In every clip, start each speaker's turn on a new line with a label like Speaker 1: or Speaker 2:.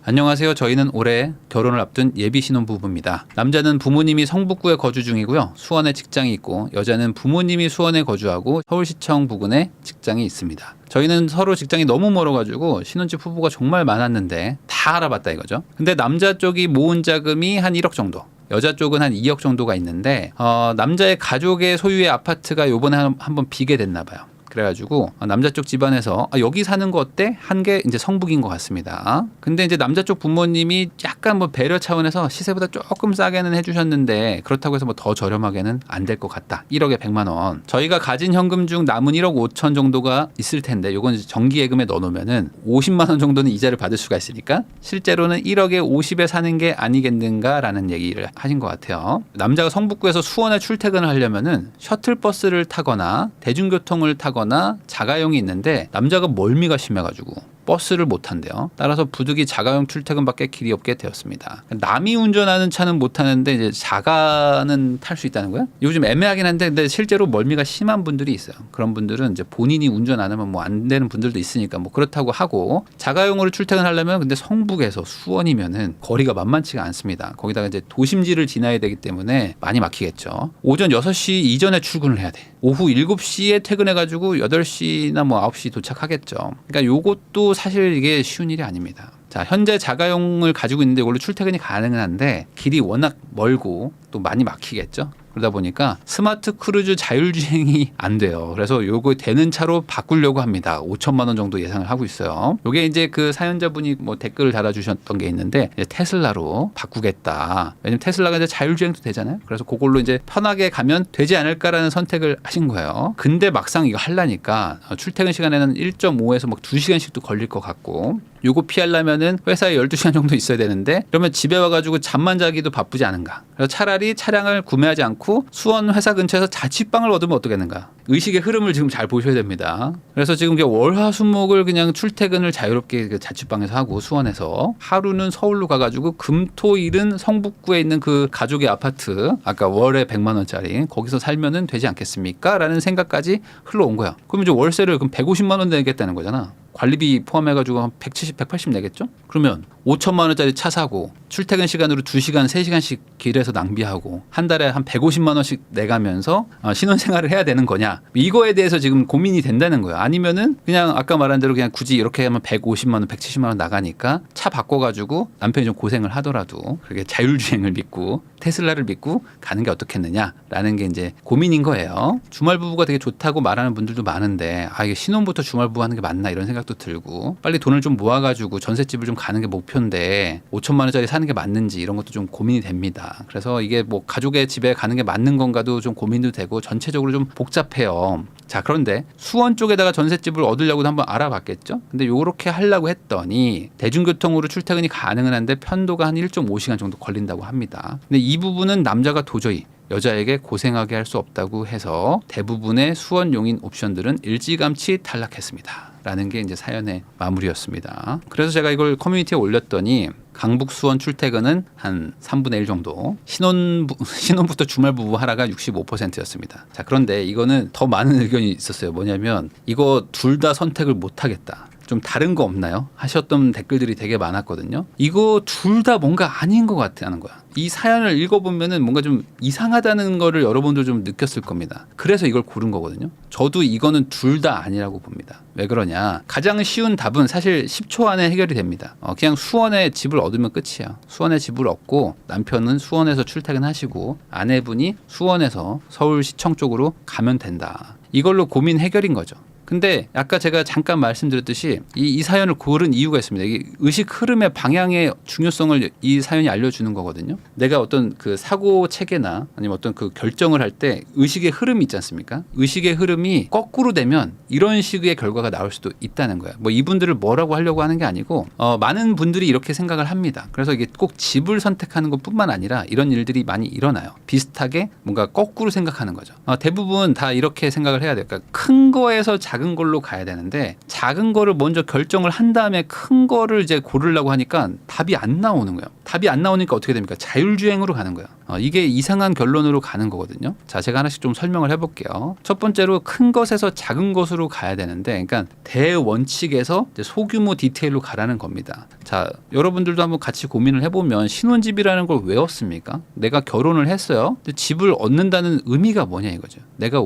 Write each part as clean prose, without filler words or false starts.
Speaker 1: 안녕하세요. 저희는 올해 결혼을 앞둔 예비 신혼부부입니다. 남자는 부모님이 성북구에 거주 중이고요. 수원에 직장이 있고, 여자는 부모님이 수원에 거주하고 서울시청 부근에 직장이 있습니다. 저희는 서로 직장이 너무 멀어가지고 신혼집 후보가 정말 많았는데 다 알아봤다 이거죠. 근데 남자 쪽이 모은 자금이 한 1억 정도, 여자 쪽은 한 2억 정도가 있는데 남자의 가족의 소유의 아파트가 요번에 한번 비게 됐나 봐요. 그래가지고 남자 쪽 집안에서 여기 사는 거 어때? 한 게 이제 성북인 것 같습니다. 근데 이제 남자 쪽 부모님이 약간 뭐 배려 차원에서 시세보다 조금 싸게는 해주셨는데 그렇다고 해서 뭐 더 저렴하게는 안 될 것 같다. 1억에 100만 원. 저희가 가진 현금 중 남은 1억 5천 정도가 있을 텐데 요건 이제 정기예금에 넣어놓으면은 50만 원 정도는 이자를 받을 수가 있으니까 실제로는 1억에 50에 사는 게 아니겠는가라는 얘기를 하신 것 같아요. 남자가 성북구에서 수원에 출퇴근을 하려면은 셔틀버스를 타거나 대중교통을 타거나 자가용이 있는데 남자가 멀미가 심해가지고 버스를 못 탄대요. 따라서 부득이 자가용 출퇴근밖에 길이 없게 되었습니다. 남이 운전하는 차는 못 타는데 이제 자가는 탈 수 있다는 거야? 요즘 애매하긴 한데 근데 실제로 멀미가 심한 분들이 있어요. 그런 분들은 이제 본인이 운전 안 하면 뭐 안 되는 분들도 있으니까 뭐 그렇다고 하고 자가용으로 출퇴근하려면 근데 성북에서 수원이면은 거리가 만만치가 않습니다. 거기다가 이제 도심지를 지나야 되기 때문에 많이 막히겠죠. 오전 6시 이전에 출근을 해야 돼. 오후 7시에 퇴근해가지고 8시나 뭐 9시 도착하겠죠. 그러니까 요것도 사실 이게 쉬운 일이 아닙니다. 자, 현재 자가용을 가지고 있는데 이걸로 출퇴근이 가능은 한데 길이 워낙 멀고 또 많이 막히겠죠. 그러다 보니까 스마트 크루즈 자율주행이 안 돼요. 그래서 요거 되는 차로 바꾸려고 합니다. 5천만 원 정도 예상을 하고 있어요. 요게 이제 그 사연자분이 뭐 댓글을 달아주셨던 게 있는데 이제 테슬라로 바꾸겠다. 왜냐면 테슬라가 이제 자율주행도 되잖아요. 그래서 그걸로 이제 편하게 가면 되지 않을까라는 선택을 하신 거예요. 근데 막상 이거 하려니까 출퇴근 시간에는 1.5에서 막 2시간씩도 걸릴 것 같고 요거 피하려면은 회사에 12시간 정도 있어야 되는데 그러면 집에 와가지고 잠만 자기도 바쁘지 않은가. 그래서 차라리 차량을 구매하지 않고 수원 회사 근처에서 자취방을 얻으면 어떻겠는가. 의식의 흐름을 지금 잘 보셔야 됩니다. 그래서 지금 월화수목을 그냥 출퇴근을 자유롭게 자취방에서 하고 수원에서 하루는 서울로 가가지고 금토일은 성북구에 있는 그 가족의 아파트 아까 월에 100만 원짜리 거기서 살면은 되지 않겠습니까? 라는 생각까지 흘러온 거야. 그럼 이제 월세를 그럼 150만 원 내겠다는 거잖아. 관리비 포함해가지고 한 170, 180 내겠죠? 그러면 5천만 원짜리 차 사고 출퇴근 시간으로 2시간, 3시간씩 길에서 낭비하고 한 달에 한 150만 원씩 내가면서 신혼생활을 해야 되는 거냐? 이거에 대해서 지금 고민이 된다는 거예요. 아니면은 그냥 아까 말한 대로 그냥 굳이 이렇게 하면 150만 원, 170만 원 나가니까 차 바꿔가지고 남편이 좀 고생을 하더라도 그렇게 자율주행을 믿고 테슬라를 믿고 가는 게 어떻겠느냐라는 게 이제 고민인 거예요. 주말 부부가 되게 좋다고 말하는 분들도 많은데 이게 신혼부터 주말 부부 하는 게 맞나 이런 생각도 들고 빨리 돈을 좀 모아가지고 전셋집을 좀 가는 게 목표인데 5천만 원짜리 사는 게 맞는지 이런 것도 좀 고민이 됩니다. 그래서 이게 뭐 가족의 집에 가는 게 맞는 건가도 좀 고민도 되고 전체적으로 좀 복잡해요. 자, 그런데 수원 쪽에다가 전셋집을 얻으려고도 한번 알아봤겠죠. 근데 요렇게 하려고 했더니 대중교통으로 출퇴근이 가능은 한데 편도가 한 1.5시간 정도 걸린다고 합니다. 근데 이 부분은 남자가 도저히 여자에게 고생하게 할 수 없다고 해서 대부분의 수원 용인 옵션들은 일찌감치 탈락했습니다. 라는 게 이제 사연의 마무리였습니다. 그래서 제가 이걸 커뮤니티에 올렸더니 강북 수원 출퇴근은 한 3분의 1 정도, 신혼부터 주말 부부 하라가 65%였습니다. 자, 그런데 이거는 더 많은 의견이 있었어요. 뭐냐면 이거 둘 다 선택을 못 하겠다. 좀 다른 거 없나요? 하셨던 댓글들이 되게 많았거든요. 이거 둘 다 뭔가 아닌 것 같다는 거야. 이 사연을 읽어보면은 뭔가 좀 이상하다는 거를 여러분들 좀 느꼈을 겁니다. 그래서 이걸 고른 거거든요. 저도 이거는 둘 다 아니라고 봅니다. 왜 그러냐? 가장 쉬운 답은 사실 10초 안에 해결이 됩니다. 그냥 수원에 집을 얻으면 끝이야. 수원에 집을 얻고 남편은 수원에서 출퇴근하시고 아내분이 수원에서 서울시청 쪽으로 가면 된다. 이걸로 고민 해결인 거죠. 근데 아까 제가 잠깐 말씀드렸듯이 이 사연을 고른 이유가 있습니다. 이게 의식 흐름의 방향의 중요성을 이 사연이 알려주는 거거든요. 내가 어떤 그 사고 체계나 아니면 어떤 그 결정을 할 때 의식의 흐름이 있지 않습니까? 의식의 흐름이 거꾸로 되면 이런 식의 결과가 나올 수도 있다는 거예요. 뭐 이분들을 뭐라고 하려고 하는 게 아니고 많은 분들이 이렇게 생각을 합니다. 그래서 이게 꼭 집을 선택하는 것뿐만 아니라 이런 일들이 많이 일어나요. 비슷하게 뭔가 거꾸로 생각하는 거죠. 대부분 다 이렇게 생각을 해야 돼요. 그러니까 큰 거에서 작은 작은 걸로 가야 되는데 작은 거를 먼저 결정을 한 다음에 큰 거를 이제 고르려고 하니까 답이 안 나오는 거예요. 답이 안 나오니까 어떻게 됩니까? 자율주행으로 가는 거예요. 이게 이상한 결론으로 가는 거거든요. 자, 제가 하나씩 좀 설명을 해볼게요. 첫 번째로 큰 것에서 작은 것으로 가야 되는데, 그러니까 대원칙에서 이제 소규모 디테일로 가라는 겁니다. 자, 여러분들도 한번 같이 고민을 해보면 신혼집이라는 걸 왜 얻습니까? 내가 결혼을 했어요. 근데 집을 얻는다는 의미가 뭐냐 이거죠. 내가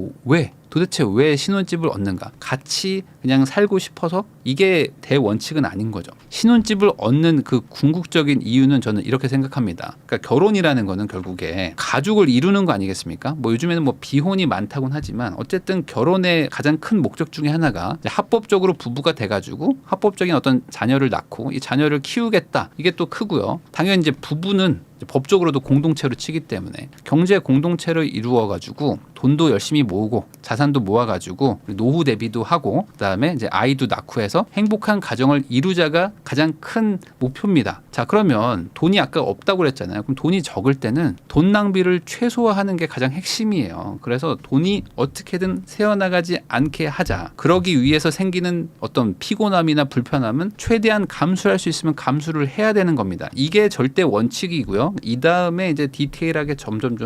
Speaker 1: 도대체 왜 신혼집을 얻는가? 같이 그냥 살고 싶어서? 이게 대원칙은 아닌 거죠. 신혼집을 얻는 그 궁극적인 이유는 저는 이렇게 생각합니다. 그러니까 결혼이라는 거는 결국에 가족을 이루는 거 아니겠습니까? 뭐 요즘에는 뭐 비혼이 많다고는 하지만 어쨌든 결혼의 가장 큰 목적 중에 하나가 이제 합법적으로 부부가 돼가지고 합법적인 어떤 자녀를 낳고 이 자녀를 키우겠다. 이게 또 크고요. 당연히 이제 부부는 법적으로도 공동체로 치기 때문에 경제 공동체를 이루어가지고 돈도 열심히 모으고 자산도 모아가지고 노후 대비도 하고 그다음에 이제 아이도 낳고 해서 행복한 가정을 이루자가 가장 큰 목표입니다. 자, 그러면 돈이 아까 없다고 그랬잖아요. 그럼 돈이 적을 때는 돈 낭비를 최소화하는 게 가장 핵심이에요. 그래서 돈이 어떻게든 새어나가지 않게 하자. 그러기 위해서 생기는 어떤 피곤함이나 불편함은 최대한 감수할 수 있으면 감수를 해야 되는 겁니다. 이게 절대 원칙이고요. 이 다음에 이제 디테일하게 점점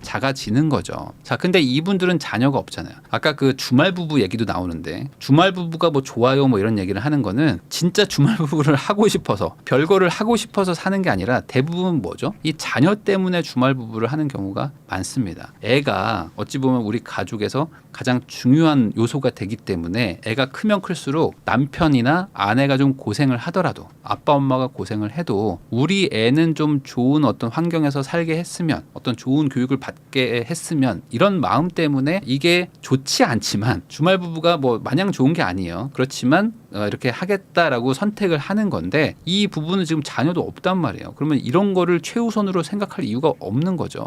Speaker 1: 작아지는 거죠. 자, 근데 이분들은 자녀가 없잖아요. 아까 그 주말 부부 얘기도 나오는데 주말 부부가 뭐 좋아요 뭐 이런 얘기를 하는 거는 진짜 주말 부부를 하고 싶어서 별거를 하고 싶어서 사는 게 아니라 대부분 뭐죠? 이 자녀 때문에 주말 부부를 하는 경우가 많습니다. 애가 어찌 보면 우리 가족에서 가장 중요한 요소가 되기 때문에 애가 크면 클수록 남편이나 아내가 좀 고생을 하더라도 아빠 엄마가 고생을 해도 우리 애는 좀 좋은 어떤 환경에서 살게 했으면 어떤 좋은 교육을 받게 했으면 이런 마음 때문에 이게 좋지 않지만 주말 부부가 뭐 마냥 좋은 게 아니에요. 그렇지만 이렇게 하겠다라고 선택을 하는 건데 이 부부는 지금 자녀도 없단 말이에요. 그러면 이런 거를 최우선으로 생각할 이유가 없는 거죠.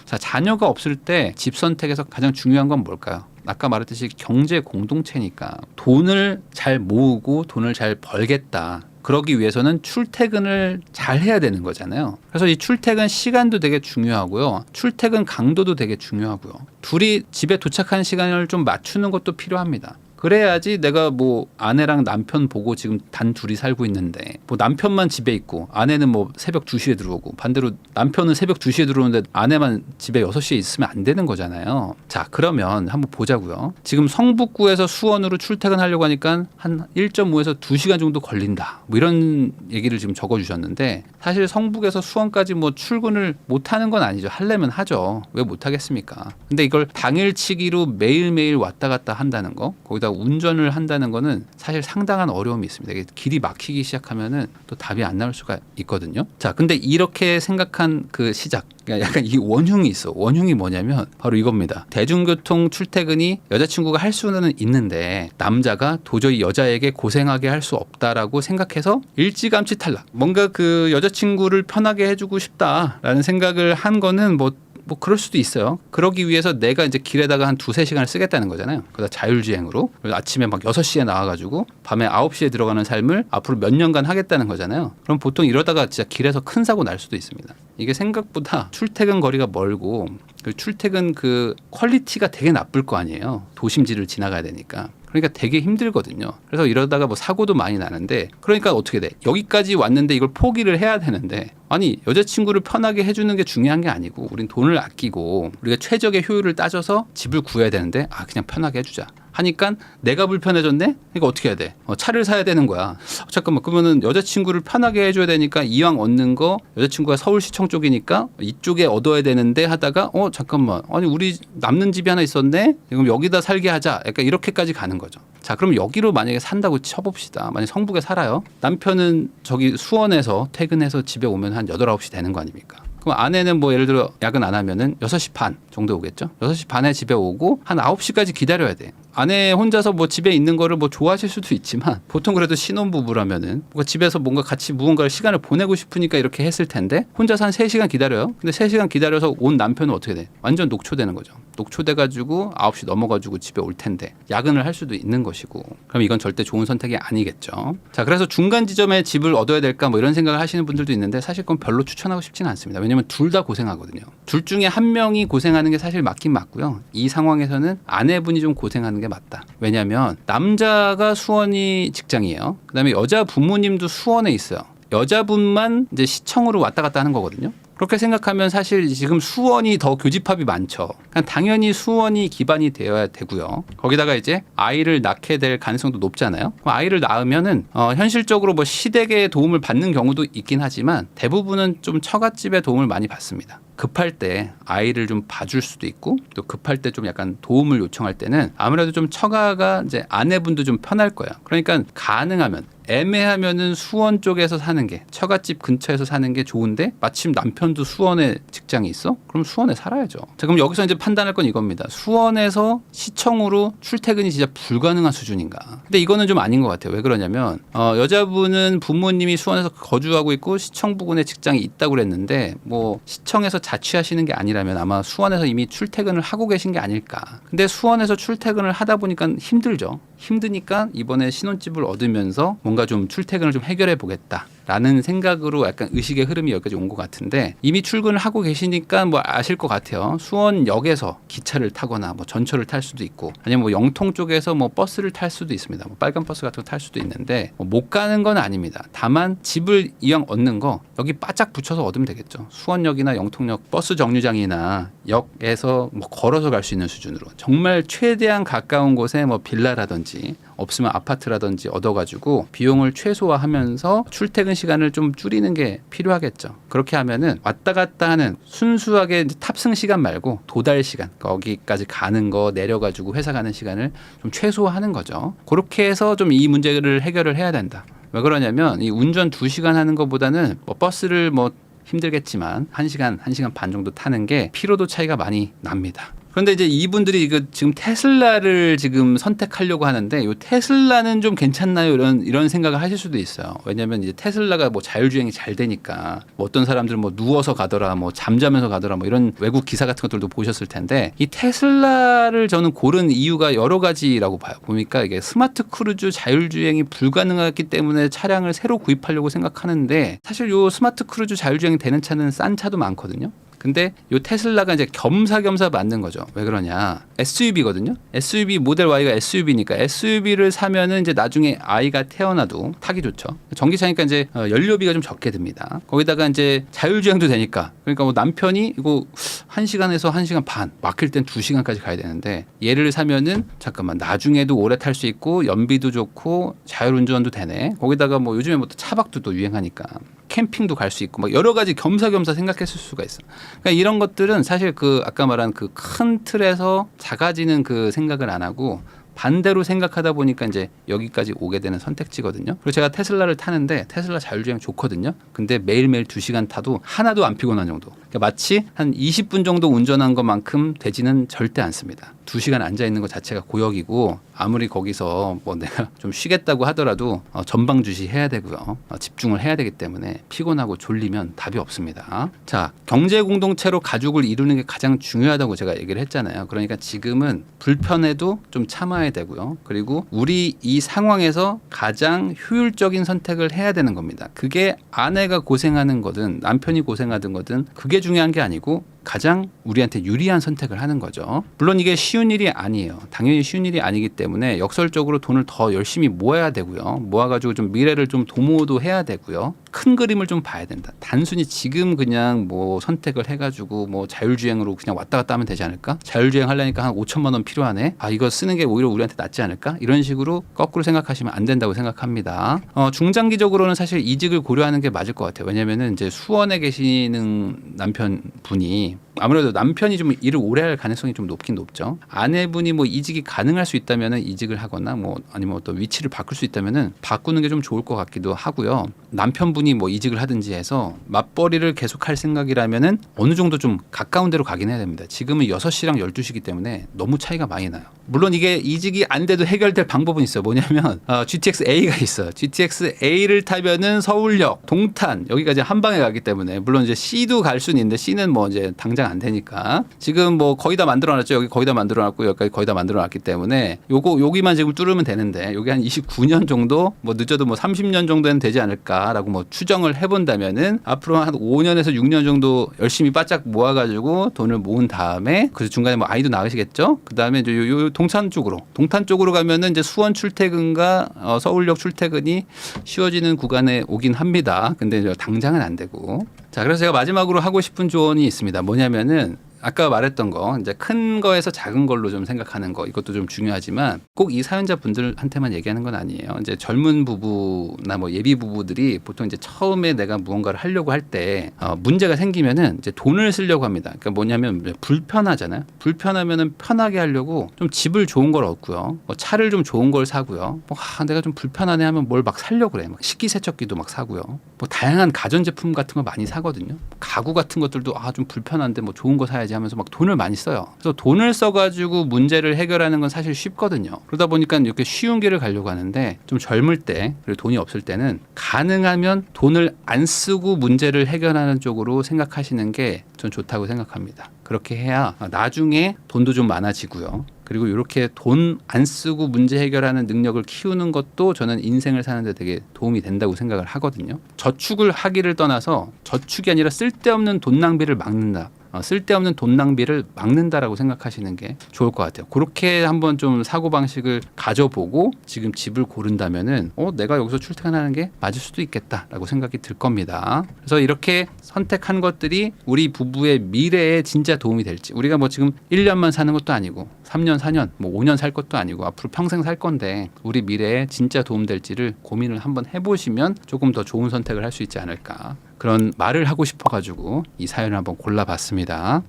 Speaker 1: 자, 자녀가 없을 때 집 선택에서 가장 중요한 건 뭘까요? 아까 말했듯이 경제 공동체니까 돈을 잘 모으고 돈을 잘 벌겠다. 그러기 위해서는 출퇴근을 잘 해야 되는 거잖아요. 그래서 이 출퇴근 시간도 되게 중요하고요. 출퇴근 강도도 되게 중요하고요. 둘이 집에 도착하는 시간을 좀 맞추는 것도 필요합니다. 그래야지 내가 뭐 아내랑 남편 보고 지금 단 둘이 살고 있는데 뭐 남편만 집에 있고 아내는 뭐 새벽 2시에 들어오고 반대로 남편은 새벽 2시에 들어오는데 아내만 집에 6시에 있으면 안 되는 거잖아요. 자, 그러면 한번 보자고요. 지금 성북구에서 수원으로 출퇴근하려고 하니까 한 1.5에서 2시간 정도 걸린다. 뭐 이런 얘기를 지금 적어주셨는데 사실 성북에서 수원까지 뭐 출근을 못하는 건 아니죠. 하려면 하죠. 왜 못하겠습니까? 근데 이걸 당일치기로 매일매일 왔다 갔다 한다는 거 거기다 운전을 한다는 거는 사실 상당한 어려움이 있습니다. 이게 길이 막히기 시작하면은 또 답이 안 나올 수가 있거든요. 자, 근데 이렇게 생각한 그 시작, 그러니까 약간 이 원흉이 있어. 원흉이 뭐냐면 바로 이겁니다. 대중교통 출퇴근이 여자친구가 할 수는 있는데 남자가 도저히 여자에게 고생하게 할 수 없다라고 생각해서 일찌감치 탈락. 뭔가 그 여자친구를 편하게 해주고 싶다라는 생각을 한 거는 뭐 그럴 수도 있어요. 그러기 위해서 내가 이제 길에다가 한 2-3시간을 쓰겠다는 거잖아요. 그러다 자율주행으로. 그래서 아침에 막 6시에 나와가지고 밤에 9시에 들어가는 삶을 앞으로 몇 년간 하겠다는 거잖아요. 그럼 보통 이러다가 진짜 길에서 큰 사고 날 수도 있습니다. 이게 생각보다 출퇴근 거리가 멀고 그 출퇴근 그 퀄리티가 되게 나쁠 거 아니에요. 도심지를 지나가야 되니까. 그러니까 되게 힘들거든요. 그래서 이러다가 뭐 사고도 많이 나는데 그러니까 어떻게 돼? 여기까지 왔는데 이걸 포기를 해야 되는데 아니 여자친구를 편하게 해주는 게 중요한 게 아니고 우린 돈을 아끼고 우리가 최적의 효율을 따져서 집을 구해야 되는데 그냥 편하게 해주자. 하니까 내가 불편해졌네? 그러니까 어떻게 해야 돼? 차를 사야 되는 거야. 잠깐만, 그러면은 여자친구를 편하게 해줘야 되니까 이왕 얻는 거 여자친구가 서울시청 쪽이니까 이쪽에 얻어야 되는데 하다가 잠깐만, 아니 우리 남는 집이 하나 있었네? 그럼 여기다 살게 하자. 약간 이렇게까지 가는 거죠. 자, 그럼 여기로 만약에 산다고 쳐봅시다. 만약 성북에 살아요. 남편은 저기 수원에서 퇴근해서 집에 오면 한 8, 9시 되는 거 아닙니까? 그럼 아내는 뭐 예를 들어 야근 안 하면은 6시 반 정도 오겠죠? 6시 반에 집에 오고 한 9시까지 기다려야 돼. 아내 혼자서 뭐 집에 있는 거를 뭐 좋아하실 수도 있지만 보통 그래도 신혼부부라면은 뭔가 집에서 뭔가 같이 무언가를 시간을 보내고 싶으니까 이렇게 했을 텐데 혼자서 한 3시간 기다려요. 근데 3시간 기다려서 온 남편은 어떻게 돼? 완전 녹초되는 거죠. 녹초돼가지고 9시 넘어가지고 집에 올 텐데 야근을 할 수도 있는 것이고 그럼 이건 절대 좋은 선택이 아니겠죠. 자, 그래서 중간 지점에 집을 얻어야 될까 뭐 이런 생각을 하시는 분들도 있는데 사실 그건 별로 추천하고 싶지는 않습니다. 왜냐면 둘 다 고생하거든요. 둘 중에 한 명이 고생하는 게 사실 맞긴 맞고요. 이 상황에서는 아내분이 좀 고생하는 게 게 맞다. 왜냐하면 남자가 수원이 직장이에요. 그다음에 여자 부모님도 수원에 있어요. 여자분만 이제 시청으로 왔다 갔다 하는 거거든요. 그렇게 생각하면 사실 지금 수원이 더 교집합이 많죠. 그러니까 당연히 수원이 기반이 되어야 되고요. 거기다가 이제 아이를 낳게 될 가능성도 높잖아요. 아이를 낳으면은 현실적으로 뭐 시댁의 도움을 받는 경우도 있긴 하지만 대부분은 좀 처갓집의 도움을 많이 받습니다. 급할 때 아이를 좀 봐줄 수도 있고 또 급할 때 좀 약간 도움을 요청할 때는 아무래도 좀 처가가 이제 아내분도 좀 편할 거예요. 그러니까 가능하면 애매하면은 수원 쪽에서 사는 게 처갓집 근처에서 사는 게 좋은데 마침 남편도 수원에 직장이 있어? 그럼 수원에 살아야죠. 자, 그럼 여기서 이제 판단할 건 이겁니다. 수원에서 시청으로 출퇴근이 진짜 불가능한 수준인가? 근데 이거는 좀 아닌 것 같아요. 왜 그러냐면 여자분은 부모님이 수원에서 거주하고 있고 시청 부근에 직장이 있다고 그랬는데 뭐 시청에서 자취하시는 게 아니라면 아마 수원에서 이미 출퇴근을 하고 계신 게 아닐까. 근데 수원에서 출퇴근을 하다 보니까 힘들죠. 힘드니까 이번에 신혼집을 얻으면서 뭔가 좀 출퇴근을 좀 해결해 보겠다라는 생각으로 약간 의식의 흐름이 여기까지 온 것 같은데 이미 출근을 하고 계시니까 뭐 아실 것 같아요. 수원역에서 기차를 타거나 뭐 전철을 탈 수도 있고 아니면 뭐 영통 쪽에서 뭐 버스를 탈 수도 있습니다. 뭐 빨간 버스 같은 거 탈 수도 있는데 못 가는 건 아닙니다. 다만 집을 이왕 얻는 거 여기 바짝 붙여서 얻으면 되겠죠. 수원역이나 영통역 버스 정류장이나 역에서 뭐 걸어서 갈 수 있는 수준으로 정말 최대한 가까운 곳에 뭐 빌라라든지 없으면 아파트라든지 얻어가지고 비용을 최소화하면서 출퇴근 시간을 좀 줄이는 게 필요하겠죠. 그렇게 하면은 왔다 갔다 하는 순수하게 탑승 시간 말고 도달 시간 거기까지 가는 거 내려가지고 회사 가는 시간을 좀 최소화하는 거죠. 그렇게 해서 좀 이 문제를 해결을 해야 된다. 왜 그러냐면 이 운전 2시간 하는 것보다는 뭐 버스를 뭐 힘들겠지만 1시간, 1시간 반 정도 타는 게 피로도 차이가 많이 납니다. 그런데 이제 이분들이 이거 지금 테슬라를 지금 선택하려고 하는데 이 테슬라는 좀 괜찮나요? 이런 생각을 하실 수도 있어요. 왜냐하면 이제 테슬라가 뭐 자율주행이 잘 되니까 뭐 어떤 사람들은 뭐 누워서 가더라, 뭐 잠자면서 가더라, 뭐 이런 외국 기사 같은 것들도 보셨을 텐데 이 테슬라를 저는 고른 이유가 여러 가지라고 봐요. 보니까 이게 스마트 크루즈 자율주행이 불가능하기 때문에 차량을 새로 구입하려고 생각하는데 사실 요 스마트 크루즈 자율주행이 되는 차는 싼 차도 많거든요. 근데 요 테슬라가 이제 겸사겸사 만든 거죠. 왜 그러냐? SUV거든요. SUV 모델 Y가 SUV니까 SUV를 사면은 이제 나중에 아이가 태어나도 타기 좋죠. 전기차니까 이제 연료비가 좀 적게 듭니다. 거기다가 이제 자율주행도 되니까 그러니까 뭐 남편이 이거 1시간에서 1시간 반 막힐 땐 2시간까지 가야 되는데 얘를 사면은 잠깐만 나중에도 오래 탈 수 있고 연비도 좋고 자율운전도 되네. 거기다가 뭐 요즘에 뭐 차박도 또 유행하니까 캠핑도 갈 수 있고 막 여러 가지 겸사겸사 생각했을 수가 있어. 그러니까 이런 것들은 사실 그 아까 말한 그 큰 틀에서 작아지는 그 생각을 안 하고 반대로 생각하다 보니까 이제 여기까지 오게 되는 선택지거든요. 그리고 제가 테슬라를 타는데 테슬라 자율주행 좋거든요. 근데 매일매일 2시간 타도 하나도 안 피곤한 정도. 그러니까 마치 한 20분 정도 운전한 것만큼 되지는 절대 않습니다. 2시간 앉아 있는 것 자체가 고역이고 아무리 거기서 뭐 내가 좀 쉬겠다고 하더라도 전방주시 해야 되고요. 집중을 해야 되기 때문에 피곤하고 졸리면 답이 없습니다. 자, 경제 공동체로 가족을 이루는 게 가장 중요하다고 제가 얘기를 했잖아요. 그러니까 지금은 불편해도 좀 참아야 되고요. 그리고 우리 이 상황에서 가장 효율적인 선택을 해야 되는 겁니다. 그게 아내가 고생하는 거든 남편이 고생하든 거든 그게 중요한 게 아니고 가장 우리한테 유리한 선택을 하는 거죠. 물론 이게 쉬운 일이 아니에요. 당연히 쉬운 일이 아니기 때문에 역설적으로 돈을 더 열심히 모아야 되고요. 모아가지고 좀 미래를 좀 도모도 해야 되고요. 큰 그림을 좀 봐야 된다. 단순히 지금 그냥 뭐 선택을 해가지고 뭐 자율주행으로 그냥 왔다 갔다 하면 되지 않을까? 자율주행 하려니까 한 5천만 원 필요하네. 아, 이거 쓰는 게 오히려 우리한테 낫지 않을까? 이런 식으로 거꾸로 생각하시면 안 된다고 생각합니다. 중장기적으로는 사실 이직을 고려하는 게 맞을 것 같아요. 왜냐면은 이제 수원에 계시는 남편분이 아무래도 남편이 좀 일을 오래 할 가능성이 좀 높긴 높죠. 아내분이 뭐 이직이 가능할 수 있다면은 이직을 하거나 뭐 아니면 어떤 위치를 바꿀 수 있다면은 바꾸는 게 좀 좋을 것 같기도 하고요. 남편분이 뭐 이직을 하든지 해서 맞벌이를 계속할 생각이라면은 어느 정도 좀 가까운 데로 가긴 해야 됩니다. 지금은 6시랑 12시기 때문에 너무 차이가 많이 나요. 물론 이게 이직이 안 돼도 해결될 방법은 있어요. 뭐냐면 GTX A가 있어요. GTX A를 타면은 서울역, 동탄 여기까지 한 방에 가기 때문에 물론 이제 C도 갈 수는 있는데 C는 뭐 이제 당장 당장 안 되니까. 지금 뭐 거의 다 만들어놨죠. 여기 거의 다 만들어놨고 여기까지 거의 다 만들어놨기 때문에 여기만 지금 뚫으면 되는데 여기 한 29년 정도 뭐 늦어도 뭐 30년 정도는 되지 않을까라고 뭐 추정을 해본다면은 앞으로 한 5년에서 6년 정도 열심히 바짝 모아가지고 돈을 모은 다음에 그 중간에 뭐 아이도 나으시겠죠. 그 다음에 이제 요 동탄 쪽으로 가면은 이제 수원 출퇴근과 서울역 출퇴근이 쉬워지는 구간에 오긴 합니다. 근데 이제 당장은 안 되고. 자, 그래서 제가 마지막으로 하고 싶은 조언이 있습니다. 뭐냐면은 아까 말했던 거 이제 큰 거에서 작은 걸로 좀 생각하는 거 이것도 좀 중요하지만 꼭 이 사연자분들한테만 얘기하는 건 아니에요. 이제 젊은 부부나 뭐 예비 부부들이 보통 이제 처음에 내가 무언가를 하려고 할 때 문제가 생기면은 이제 돈을 쓰려고 합니다. 그러니까 뭐냐면 불편하잖아요. 불편하면은 편하게 하려고 좀 집을 좋은 걸 얻고요. 뭐 차를 좀 좋은 걸 사고요. 뭐 내가 좀 불편하네 하면 뭘 막 사려고 그래. 막 식기세척기도 막 사고요. 뭐 다양한 가전제품 같은 거 많이 사거든요. 가구 같은 것들도 좀 불편한데 뭐 좋은 거 사야지 하면서 막 돈을 많이 써요. 그래서 돈을 써가지고 문제를 해결하는 건 사실 쉽거든요. 그러다 보니까 이렇게 쉬운 길을 가려고 하는데 좀 젊을 때 그리고 돈이 없을 때는 가능하면 돈을 안 쓰고 문제를 해결하는 쪽으로 생각하시는 게 전 좋다고 생각합니다. 그렇게 해야 나중에 돈도 좀 많아지고요. 그리고 이렇게 돈 안 쓰고 문제 해결하는 능력을 키우는 것도 저는 인생을 사는데 되게 도움이 된다고 생각을 하거든요. 저축을 하기를 떠나서 저축이 아니라 쓸데없는 돈 낭비를 막는다. 쓸데없는 돈 낭비를 막는다라고 생각하시는 게 좋을 것 같아요. 그렇게 한번 좀 사고방식을 가져보고 지금 집을 고른다면은 내가 여기서 출퇴근하는 게 맞을 수도 있겠다라고 생각이 들 겁니다. 그래서 이렇게 선택한 것들이 우리 부부의 미래에 진짜 도움이 될지 우리가 뭐 지금 1년만 사는 것도 아니고 3년, 4년, 뭐 5년 살 것도 아니고 앞으로 평생 살 건데 우리 미래에 진짜 도움될지를 고민을 한번 해보시면 조금 더 좋은 선택을 할 수 있지 않을까 그런 말을 하고 싶어가지고 이 사연을 한번 골라봤습니다.